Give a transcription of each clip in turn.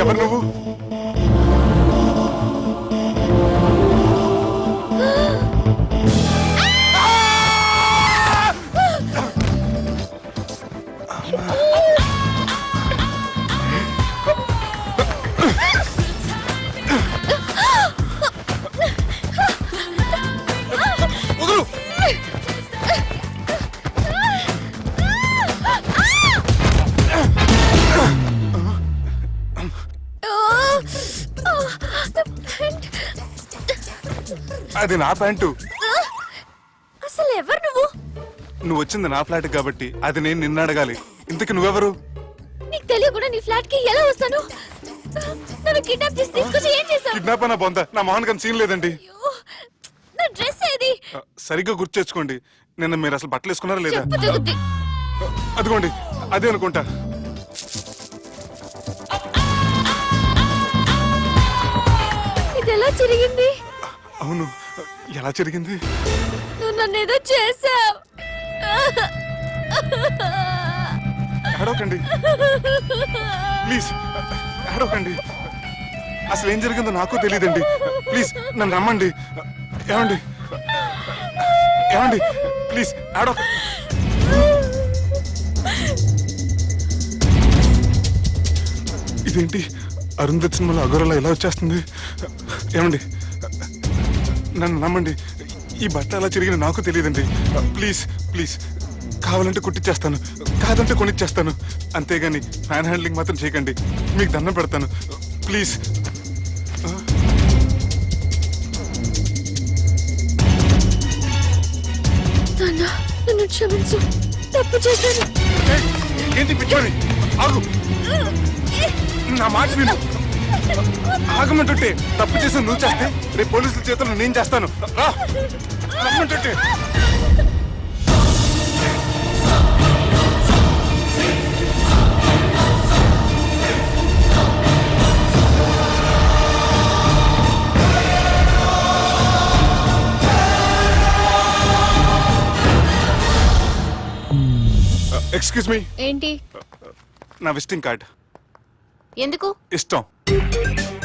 ఎవరు నువ్వు? అది నా ప్యాంటు. అసలు ఎవరు నువ్వు? నువ్వు వచ్చింది నా ఫ్లాట్ కాబట్టి అది నేను నిన్ను అడగాలి. ఇంతకి నువ్వెవరు? నీకు తెలియకుండా నీ ఫ్లాట్ కి ఎలా వస్తాను? నన్ను కిడ్నాప్ చేసి తీసుకొచ్చి ఏం చేశావు? కిడ్నాప్ అన్న బొంద, నా మొహన్ కన్నా సీన్ లేదండి. నా డ్రెస్ ఏది? సరిగ్గా గుర్తు తెచ్చుకోండి. నిన్న మీరు అసలు బట్టలు వేసుకున్నారా లేదా? చెప్పు తగ్గుద్ది. అదిగోండి అదే అనుకుంటా. ఇది ఎలా జరిగింది? అవును, ఎలా జరిగింది? నువ్వు నన్ను ఏదో చేసావు. అడవకండి ప్లీజ్, అడవకండి. అసలు ఏం జరిగిందో నాకు తెలియదండి. ప్లీజ్ నన్ను రమ్మండి. ఏమండి ఏమండి ప్లీజ్ అడవ. ఇదేంటి అరుంధతి సినిమాలో అఘోరలా ఎలా వచ్చేస్తుంది? ఏమండి నన్ను నమ్మండి. ఈ బట్ట అలా చిరిగిన నాకు తెలియదండి. ప్లీజ్ ప్లీజ్, కావాలంటే కుట్టిచ్చేస్తాను, కాదంటే కొనిచ్చేస్తాను. అంతేగాని ఫ్యాన్ హ్యాండ్లింగ్ మాత్రం చేయకండి. మీకు దండం పెడతాను ప్లీజ్. నన్ను క్షమించు, తప్పు చేశాను. ఏంటి పిచ్చోని? ఆగు, నా మాట విను. ఆగమంటుంటే తప్పు చేసి నువ్వు చేస్తే రేపు పోలీసుల చేతుల్లో నేను చేస్తాను. రమ్మంటుంటే. Excuse me. ఏంటి? నా విజిటింగ్ కార్డ్. ఎందుకు? ఇష్టం.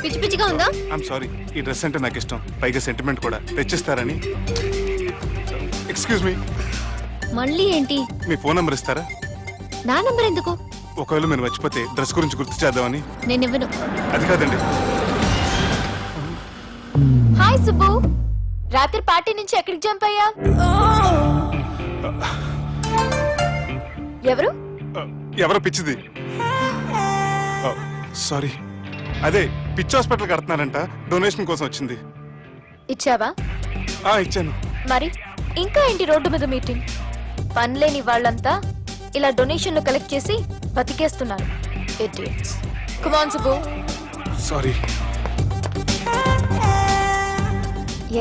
పిచ్చి పిచ్చిగా ఉందా? ఐఎమ్ సారీ, ఈ డ్రెస్ అంటే నాకు ఇష్టం, పైగా సెంటిమెంట్ కూడా. తెచ్చిస్తారని. Excuse me. మళ్ళీ ఏంటి? మీ ఫోన్ నంబర్ ఇస్తారా? నా నంబర్ ఎందుకు? ఒకవేళ మీరు మర్చిపోతే డ్రెస్ గురించి గుర్తు చేద్దామని. నేను ఇవ్వను. అది కాదండి. హాయ్ సుబ్బు, రాత్రి పార్టీ నుంచి ఎక్కడికి జంప్ అయ్యా? ఎవరు? ఎవరో పిచ్చిది. సారీ, అదే పిచ్చి హాస్పిటల్ కడుతున్నారంట, డొనేషన్ కోసం వచ్చింది. ఇచ్చావా? ఇచ్చాను. మరి ఇంకా ఏంటి రోడ్డు మీద మీటింగ్? పనిలేని వాళ్ళంతా ఇలా డొనేషన్లు కలెక్ట్ చేసి బతికేస్తున్నారు. Idiots. Come on Subbu. Sorry.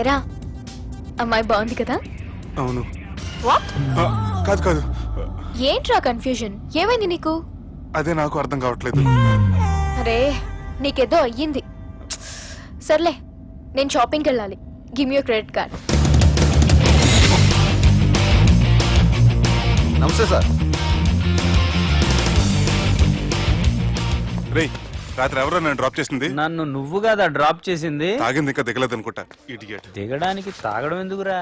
ఎరా, అమ్మాయి బాగుంది కదా? అవును. వాట్? కాదు కాదు. ఏంట్రా కన్ఫ్యూజన్? ఏమైంది నీకు? అదే నాకు అర్థం కావట్లేదు. అరే, నీకేదో అయ్యింది. సర్లే, నేను షాపింగ్కి వెళ్ళాలి. Give me your credit card. నమస్తే సార్. రేయ్, రాత్రి ఎవరో నన్ను డ్రాప్ చేసింది? నన్ను నువ్వు కదా డ్రాప్ చేసింది. తాగింది ఇంకా దిగలేదు అనుకుంటా. ఇడియట్. దిగడానికి తాగడం ఎందుకురా?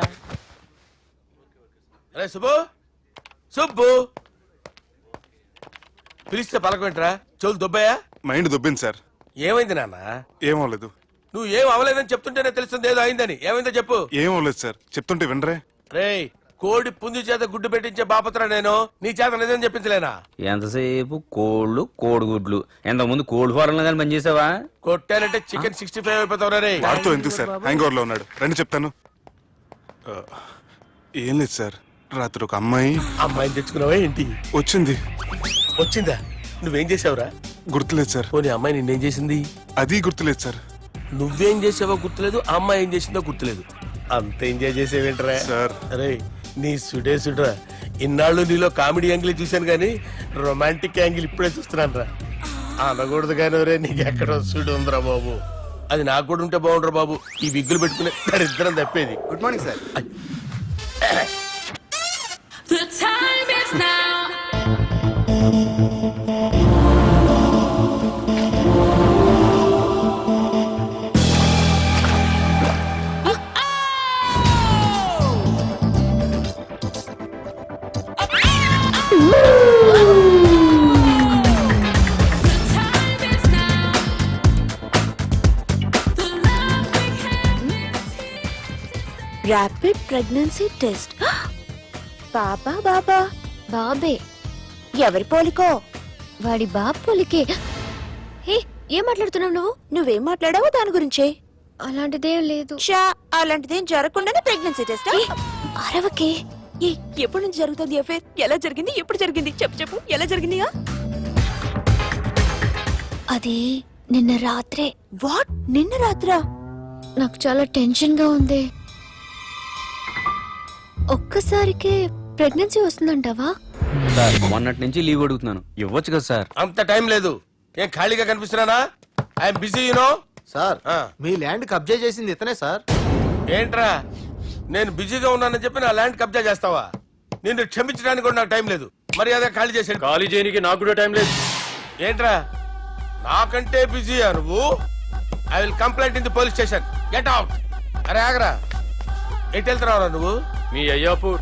అరే సుబ్బు, సుబ్బు పిలిస్తే పలకమేంట్రా? చెవులు దొబ్బాయా? Mind దొబ్బింది sir. ఏమైంది నాన్న? ఏమవలేదు. నువ్వు ఏం అవలేదని చెప్తుంటేనే తెలుస్తుంది ఏదో అయిందని. ఏమైందో చెప్పు. ఏమవలేదు సార్, చెప్తుంటే వినరే. రేయ్, కోడి పుంజు చేత గుడ్డు పెట్టించే బాపత్ర నేను. నీ చేత నిజం చెప్పించలేనా? ఎంతసేపు కోళ్ళు కోడిగుడ్లు. ఎంతకుముందు కోడి ఫారంలో కానీ పనిచేసావా? కొట్టానంటే చికెన్ 65 అయిపోతావు రే. వాడుతూ ఎందుకు సార్, హ్యాంగ్ ఓవర్ లో ఉన్నాడు. రండి చెప్తాను. ఏం లేదు సార్, రాత్రి ఒక అమ్మాయిని తెచ్చుకున్నావా ఏంటి? వచ్చిందా? నువ్వేం చేసావురా? గుర్తులేదు సార్. పోనీ అమ్మాయి నిన్నేం చేసింది? అది గుర్తులేదు సార్. నువ్వేం చేసావో గుర్తులేదు, ఆ అమ్మాయి ఏం చేసిందో గుర్తులేదు. అంత ఎంజాయ్ చేసేవేంట్రా సార్? అరే నీ సుడే సుడ్రా. ఇన్నాళ్ళు నీలో కామెడీ యాంగిల్ చూశాను కానీ రొమాంటిక్ యాంగిల్ ఇప్పుడే చూస్తున్నాను రా. అనకూడదు కానీ రే నీకు ఎక్కడ వస్తుడు ఉందిరా బాబు. అది నాకు కూడా ఉంటే బాగుండ్రా బాబు. ఈ విగ్గులు పెట్టుకునే ఇద్దరం తప్పేది. Good morning sir. The time is now. The time is now. The love we had is here. Rapid pregnancy test. బాబా బాబా బాబే ఎవరి పోలికో? వాడి బాపులకే. హే, ఏం మాట్లాడుతున్నావు నువ్వు? నువ్వేం మాట్లాడావో దాని గురించే. అలాంటిదేం లేదు. షా, అలాంటిదేం జరగకుండానే ప్రెగ్నెన్సీ టెస్ట్. అరవకే. ఎప్పటి నుంచి జరుగుతుంది అఫేర్? ఎలా జరిగింది? ఎప్పుడు జరిగింది? చెప్పు చెప్పు, ఎలా జరిగింది? అది నిన్న రాత్రే. వాట్? నిన్న రాత్రా? నాకు చాలా టెన్షన్ గా ఉంది. ఒక్కసారికే ప్రెగ్నెన్సీ వస్తుందంటావా? సార్ మొన్నటి నుంచి లీవ్ అడుగుతున్నాను, ఇవ్వచ్చు కదా సార్? అంత టైం లేదు. ఏం ఖాళీగా కనిపిస్తున్నానా? I'm busy you know. సార్ ఆ. మీ ల్యాండ్ కబ్జా చేసింది ఇతనే సార్. ఏంట్రా నేను బిజీగా ఉన్నానని చెప్పి నా ల్యాండ్ కబ్జా చేస్తావా? నిన్ను క్షమించడానికి కూడా నాకు టైం లేదు. మర్యాద ఖాళీ చేసాడు. ఖాళీ చేయడానికి నాకు కూడా టైం లేదు. ఏంట్రా నాకంటే బిజీయా నువ్వు? I will complaint in the police station. Get out. అరే ఆగరా, ఎటు వెళ్తున్నావురా నువ్వు? మీ అయ్యాపూర్.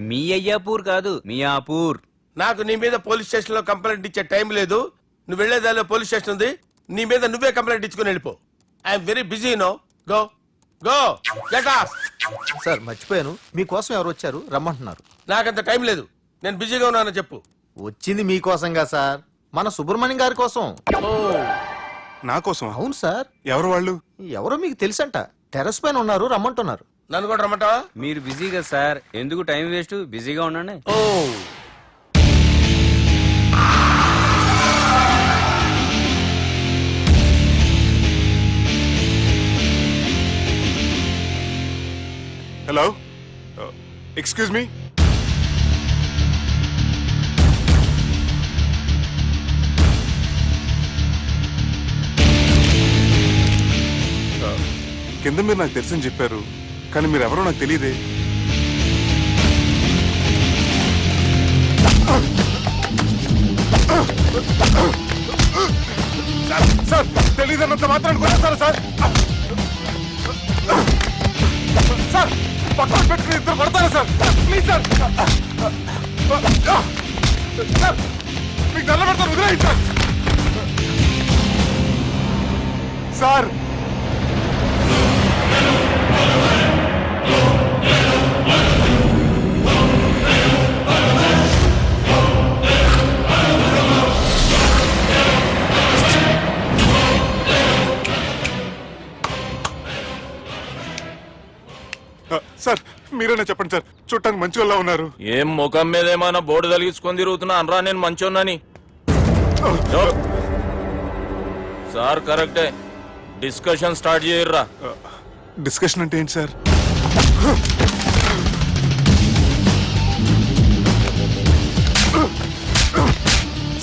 మీ అయ్యాపూర్ కాదు, మియాపూర్. నాకు నీ మీద పోలీస్ స్టేషన్ లో కంప్లైంట్ ఇచ్చే టైం లేదు. నువ్వు వెళ్లేదాలో పోలీస్ స్టేషన్ ఉంది. నీ మీద నువ్వే కంప్లైంట్ ఇచ్చుకుని వెళ్ళిపో. I'm very busy no. Go go get off. Sir మర్చిపోయాను, మీకోసం ఎవరు వచ్చారు రమ్మంటున్నారు. నాకంత టైం లేదు. నేను బిజీగా ఉన్నానని చెప్పు. వచ్చింది మీకోసంగా సార్, మన సుబ్రహ్మణ్యం గారి కోసం. ఓ నా కోసం? అవును సార్. ఎవరు వాళ్ళు? ఎవరో మీకు తెలుసంట, టెర్రస్ పైన ఉన్నారు, రమ్మంటున్నారు. నన్ను కూడా రమ్మంటావా? మీరు బిజీ కదా సార్, ఎందుకు టైం వేస్ట్? బిజీగా ఉండండి. ఓ హలో, ఎక్స్క్యూజ్ మీ. కింద మీరు నాకు తెలుసని చెప్పారు, కానీ మీరు ఎవరో నాకు తెలియదే. సార్ తెలియదన్నంత మాత్రాన్ని కొనేస్తారా సార్? సార్ పక్కన పెట్టుకుని ఇద్దరు కొడతారా సార్? Please sir. సార్ మీకు నల్ల పెడతాను, వదిలేయండి సార్. సార్ సార్ మీరేనా చెప్పండి సార్, చూడటానికి మంచి వాళ్ళ ఉన్నారు. ఏం ముఖం మీద ఏమైనా బోర్డు తలిగించుకొని తిరుగుతున్నా అనరా నేను మంచోన్నాని? సార్ కరెక్టే, డిస్కషన్ స్టార్ట్ చేయర్రా. డిస్కషన్ అంటే ఏంటి సార్?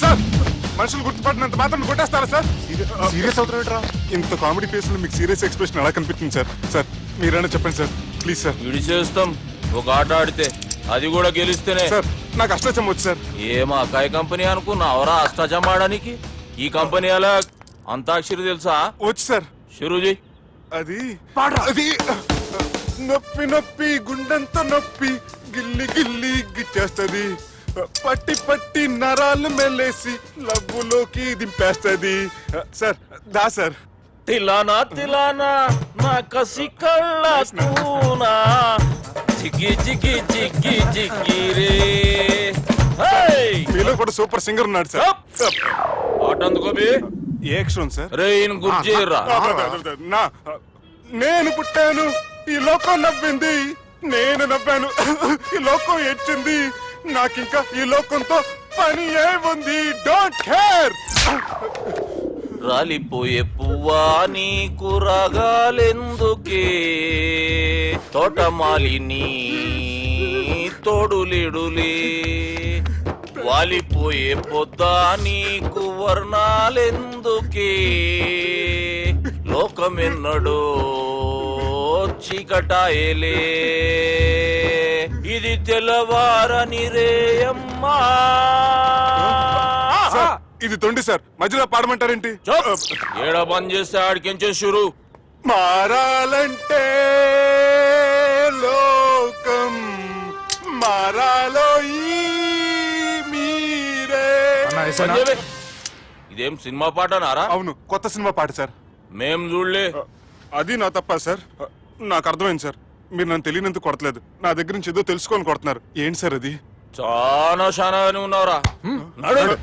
సార్ మనుషులు గుర్తుపట్టినంత మాత్రం కొట్టేస్తారా సార్? సీరియస్ అవుతున్నట్రా? ఇంత కామెడీ ఫేస్ లో మీకు సీరియస్ ఎక్స్ప్రెషన్ ఎలా కనిపిస్తుంది సార్? సార్ మీరైనా చెప్పండి సార్, ప్లీజ్ సార్. విడిచేస్తాం ఒక ఆట ఆడితే, అది కూడా గెలిస్తేనే. సార్ నాకు అష్టచం వచ్చు సార్. ఏం అకాయ కంపెనీ అనుకున్నావరా అష్టాచం ఆడడానికి? ఈ కంపెనీ అలా అంతాక్షరి తెలుసా? వచ్చు సార్. షురూజీ. అది అది నొప్పి నొప్పి గుండెంత నొప్పి గిల్లి గిల్లి గిచ్చేస్తది, పట్టి పట్టి నరాలు మెల్లేసి లవ్వులోకి దింపేస్తది. సార్ దా సార్. తిలానా తిలానా నా కసి కళ్ళూనా జిగి జిగి జిగి జిగి రే. మీలో కూడా సూపర్ సింగర్ ఉన్నాడు సార్. ఆటందుకోబి ఏ అక్షరం సార్? రే ఈయన గుర్తు చేయరా. నా నేను పుట్టాను, ఈ లోకం నవ్వింది, నేను నవ్వాను, ఈ లోకం ఏడ్చింది, నాకింకా ఈ లోకంతో పని ఏముంది? Don't care. రాలిపోయే పువ్వా నీకు రాగాలెందుకే తోటమాలిని తోడులేడులే వాలిపోయే పొద్దా నీకు వర్ణాలెందుకే లోకమెన్నడో చీకటాయలే ఇది తెల్లవారని రేయమ్మా సార్, ఇది తొండి సార్, మధ్యలో పాడమంటారేంటి? ఏడ బంద్ చేస్తే ఆడికించే షురు మారాలంటే లోకం మారాలో ఈ మీరే. ఇదేం సినిమా పాట నారా? అవును, కొత్త సినిమా పాట సార్. మేం చూడలే. అది నా తప్ప సార్. నాకు అర్థమైంది సార్, మీరు నన్ను తెలియనందుకు కొడతలేదు, నా దగ్గర నుంచి ఏదో తెలుసుకొని కొడుతున్నారు. ఏంటి సార్ అది? చాలా శానాగానే ఉన్నావురా. నడు.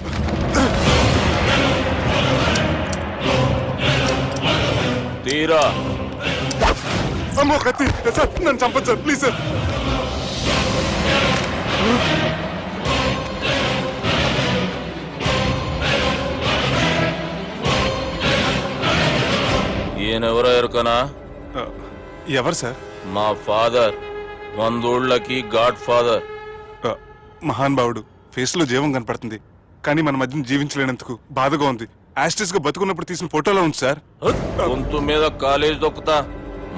తీరా అమ్మో కత్తి సార్, నన్ను చంపదు సార్, ప్లీజ్ సార్. ఈయనెవరో ఎరుకనా? ఎవరు సార్? మా ఫాదర్, 100 గాడ్ ఫాదర్. మహాన్ భావుడు, ఫేస్ లో జీవం కనపడుతుంది, కానీ మన మధ్యన జీవించలేనందుకు బాధగా ఉంది. యాస్టిస్ గా బతుకున్నప్పుడు తీసిన ఫోటోలో ఉంది సార్. గొంతు మీద కాలేజ్ దొక్కుతా.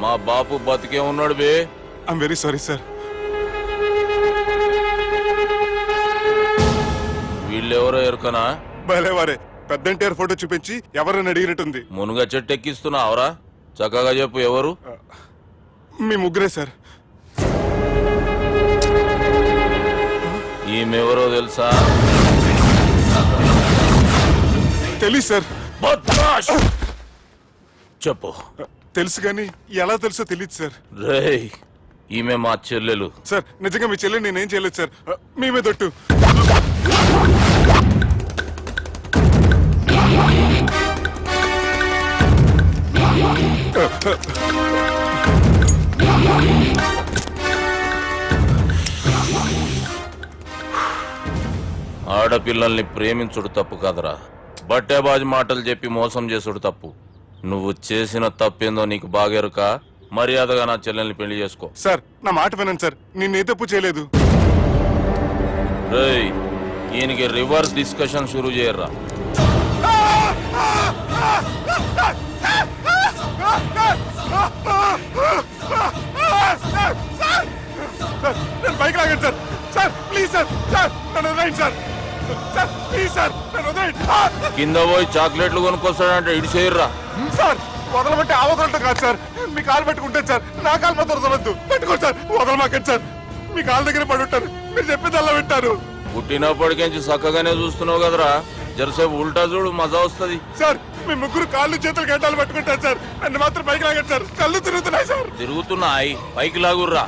మా బాపు బతికే ఉన్నాడు బే. I'm very sorry sir. వీళ్ళెవరో ఎరుకనా? భలేవారే, పెద్ద ఎన్టీఆర్ ఫోటో చూపించి ఎవరని అడిగినట్టుంది. మునుగ చెట్టు ఎక్కిస్తున్నావురా? చక్కగా చెప్పు ఎవరు? మీ ముగ్గురే సార్. ఈమెవరో తెలుసా? తెలుసు సార్. బద్మాష్! చెప్పు. తెలుసు కానీ ఎలా తెలుసో తెలియదు సార్. రేయ్, ఈమె మా చెల్లెలు. సార్ నిజంగా మీ చెల్లెని నేనేం చేయలేదు సార్, మీ మీద ఒట్టు. ఆడపిల్లల్ని ప్రేమించుడు తప్పు కాదురా, బట్టేబాజు మాటలు చెప్పి మోసం చేసుడు తప్పు. నువ్వు చేసిన తప్పేందో నీకు బాగెరుక. మర్యాదగా నా చెల్లెల్ని పెళ్లి చేసుకో. సార్ నా మాట వినండి సార్, నేను ఏ తప్పు చేయలేదు. రేయ్, ఈయనకి రివర్స్ డిస్కషన్ షురూ చేయర్రా. సార్, నన్ను బైక్ లాగండి sir. Sir please sir, sir నన్ను వదిలేయండి సార్. సార్ ప్లీజ్ సార్, నన్ను వదిలేయండి. కింద పోయి చాక్లెట్లు కొనుక్కొస్తాడంటే ఇటు చేయర్రా. సార్ వదలమంటే ఆ వదలటం కాదు సార్, మీ కాలు పెట్టుకుంటాను సార్, నా కాలు మాత్రం వదలవద్దు. పెట్టుకోండి సార్, వదలమాకండి సార్. మీ కాలు దగ్గర పడి ఉంటారు, మీరు చెప్పేది అలా వింటారు. పుట్టినప్పటికేంచి చక్కగానే చూస్తున్నావు కదరా, జరసేపు ఉల్టా చూడు, మజా వస్తుంది. సార్ మీ ముగ్గురు కాళ్ళు చేతులు గంటలు పెట్టుకుంటారు సార్, నన్ను మాత్రం బైక్ లాగండి సార్, కళ్ళు తిరుగుతున్నాయి సార్. తిరుగుతున్నాయి, పైకి లాగుర్రా.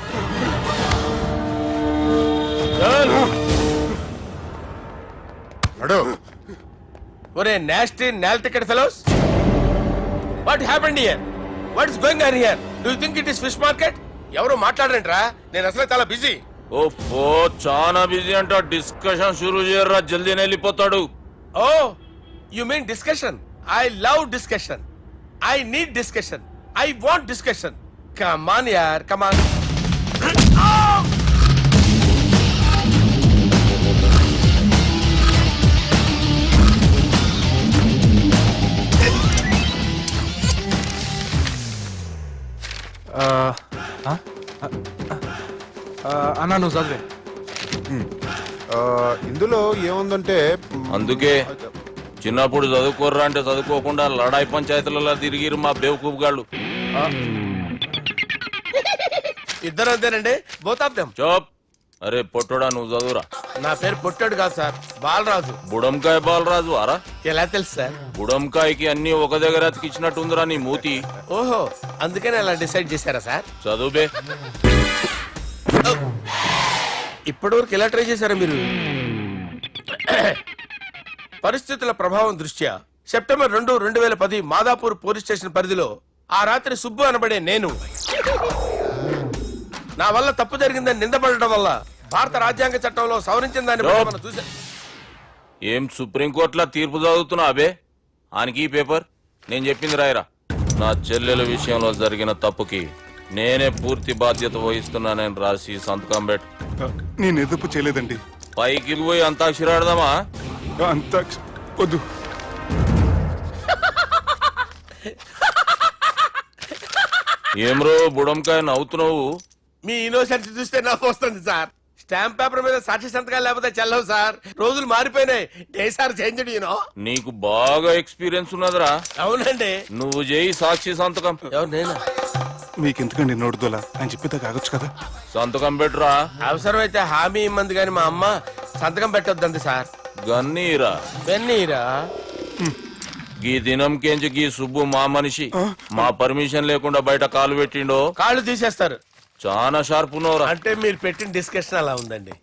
ఒరే nasty null ticket fellows, what happened here? What is going on here? Do you think it is fish market? ఎవరు మాట్లాడరంట్రా, నేను అసలే చాలా బిజీ. ఓ చాలా బిజీ అంట. డిస్కషన్ షురూ చేయర్రా, జల్దీనే వెళ్ళిపోతాడు. Oh you mean discussion? I love discussion. I need discussion. I want discussion. Come on యార్, కమ్ ఆన్. అన్నా నువ్వు చదివే. ఇందులో ఏముందంటే అందుకే చిన్నప్పుడు చదువుకోర్రా అంటే చదువుకోకుండా లడాయి పంచాయతీలలో తిరిగిరు మా బేవకూపు గాళ్ళు. ఇద్దరు అంతేనండి, బోత్ ఆఫ్ దెమ్. చోప్. అరే పొట్టోడా, నువ్వు చదువురా. నా పేరు పొట్టాడు కాదు సార్, బాలరాజు. బుడంకాయ బాలరాజు అరా? ఎలా తెలుసు సార్? బుడంకాయకి అన్ని ఒక దగ్గర అతికిచ్చినట్టుందిరా నీ మూతి. ఓహో, అందుకని అలా డిసైడ్ చేశారా సార్? చదువుబే. ఇప్పటి వరకు ఎలా ట్రై చేశారా మీరు? పరిస్థితుల ప్రభావం దృష్ట్యా సెప్టెంబర్ 2, 2010 మాదాపూర్ పోలీస్ స్టేషన్ పరిధిలో ఆ రాత్రి సుబ్బు అనబడే నేను నా వల్ల తప్పు జరిగిందని నిందపడటం వల్ల భారత రాజ్యాంగ చట్టంలో సవరించిన దాన్ని బట్టి మనం చూసా. ఏం సుప్రీంకోర్టులో తీర్పు చదువుతున్నా అబే? ఆనికి ఈ పేపర్ నేను చెప్పింది రాయరా. నా చెల్లెల విషయంలో జరిగిన తప్పుకి నేనే పూర్తి బాధ్యత వహిస్తున్నానని రాసి సంతకం పెట్టు. నేను ఎదుపు చేయలేదండి. పైకి పోయి అంతాక్షరి ఆడదామా? అంత వద్దు. ఏమ్రో బుడంకాయ నవ్వుతున్నావు? మీ ఇన్నోసెన్స్ చూస్తే నాకు వస్తుంది సార్. స్టాంప్ పేపర్ మీద సాక్షి సంతకాలు లేకపోతే చెల్లవు సార్. రోజులు మారిపోయినాయి. Day sir change you know. నీకు బాగా ఎక్స్పీరియన్స్ ఉన్నదిరా. అవునండి. నువ్వు చేయి సాక్షి సంతకం. ఎవరు నేనా? మీకెందుకండి నోడుదోలా అని చెప్పేదా కాగొచ్చు కదా. సంతకం పెట్టురా. అవసరమైతే హామీ ఇమ్మంది కానీ మా అమ్మ సంతకం పెట్టొద్దండి సార్. గన్నీరా వెన్నీరా? గీ దినంకేంచి గీ సుబ్బు మా మనిషి. మా పర్మిషన్ లేకుండా బయట కాలు పెట్టిండో కాళ్ళు తీసేస్తారు. చాలా షార్ప్ ఉన్నవరా. అంటే మీరు పెట్టిన డిస్కషన్ అలా ఉందండి.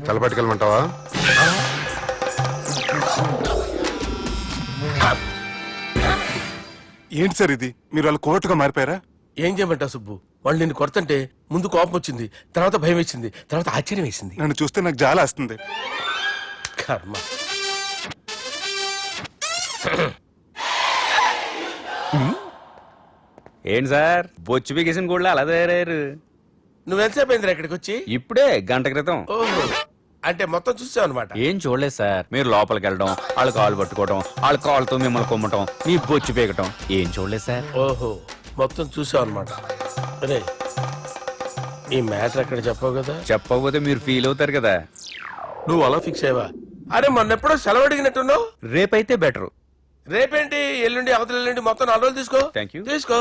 తలపట్టుకెళ్ళమంటావా? ఏంటి సార్ ఇది? మీరు వాళ్ళు కోర్టుగా మారిపోయారా? ఏం చేయమంటావు సుబ్బు? వాళ్ళు నిన్ను కొడుతుంటే ముందు కోపం వచ్చింది, తర్వాత భయం వేసింది, తర్వాత ఆశ్చర్యం వేసింది. నన్ను చూస్తే నాకు జాల వస్తుంది. కర్మ. ఏంటి సార్ బొచ్చు బిగేసిన కూడా అలా తయారయ్యారు? నువ్వెంతసేపు అయిందిరా ఇక్కడికి వచ్చి? ఇప్పుడే గంట క్రితం. ఓహో, అంటే మొత్తం చూసావు అనమాట. ఏం చూడలేదు సార్. మీరు లోపలికి వెళ్ళడం, వాళ్ళ కాళ్ళు పట్టుకోవడం, వాళ్ళ కాళ్ళతో మిమ్మల్ని కొమ్మటం, మీ బొచ్చు పీకటం ఏం చూడలేదు సార్. ఓహో, మొత్తం చూసావు అనమాట. అరే, ఈ మ్యాటర్ అక్కడ చెప్పావు కదా. చెప్పకపోతే మీరు ఫీల్ అవుతారు కదా. నువ్వు అలా ఫిక్స్ అయ్యవా? అరే మొన్నెప్పుడో సెలవు అడిగినట్టున్నావు. రేపైతే బెటర్. రేపేంటి? ఎల్లుండి అవతల ఎల్లుండి మొత్తం 4 రోజులు తీసుకో. Thank you. తీసుకో.